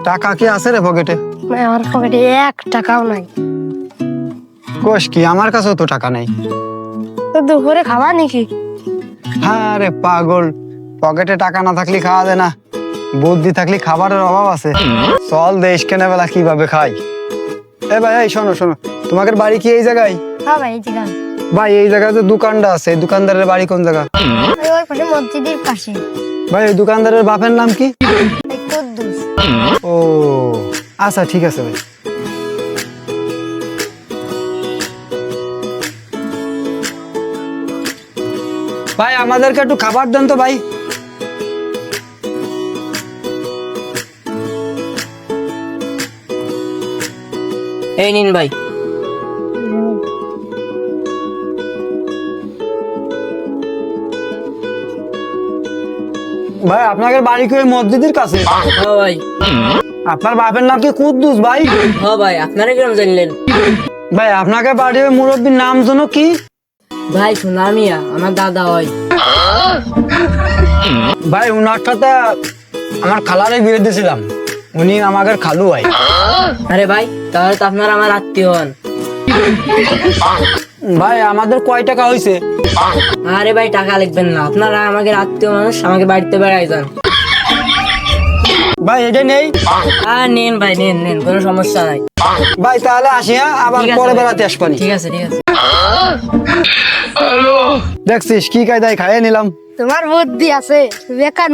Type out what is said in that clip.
টাকা কি আছে রে পকেটে? আমার পকেটে 1 টাকাও নাই। কোষ কি, আমার কাছেও তো টাকা নেই। তো দুপুরে খাবা নাকি? হ্যাঁ রে পাগল, পকেটে টাকা না থাকলে খাওয়া যায় না, বুদ্ধি থাকলে খাবারের অভাব আছে। চল দেশ কেনা বেলা কিভাবে খাই। এ ভাই, এই শোনো শোনো, তোমাদের বাড়ি কি এই জায়গায়? হ্যাঁ ভাই, এই জায়গা। ভাই এই জায়গায় যে দোকানটা আছে, এই দোকানদারের বাড়ি কোন জায়গা? ওই পাশে মসজিদের পাশে। ভাই ওই দোকানদারের বাপের নাম কি? এই কুদ্দুস। ও আচ্ছা, ঠিক আছে ভাই। ভাই আমাদেরকে একটু খাবার দেন তো ভাই। এই নিন ভাই। ভাই আপনাদের বাড়ি কি ওই মসজিদের কাছে? হ্যাঁ ভাই। আপনার বাপের নাম কি কুদ্দুস ভাই? হ্যাঁ ভাই, আপনারা কিরম জানলেন? ভাই আপনাকে বাড়ি ওই মুরব্বীর নাম যেন কি? ভাই সুনামিয়া, আমার দাদা হয়। ভাই উনার সাথে আমার খালারে বিয়ে দিয়েছিলাম, উনি আমাদের খালু ভাই। আরে ভাই, তাহলে তো আপনারা আমার আত্মীয় হন। ভাই আমাদের কয় টাকা হয়েছে? আরে ভাই, টাকা লিখবেন না, আপনারা আমাকে আত্মীয় মানুষ, আমাকে বাড়িতে বেড়াই যান। ভাই এটা নেই। নেন ভাই, নেন নেন, কোনো সমস্যা নাই। ভাই তাহলে আসি, হ্যাঁ আবার ঠিক আছে পরে ভাই। বেড়াতে আসবানি। ঠিক আছে ঠিক আছে। দেখছিস কি কায়দায় খাইয়ে নিলাম। তোমার বুদ্ধি আছে, বেকার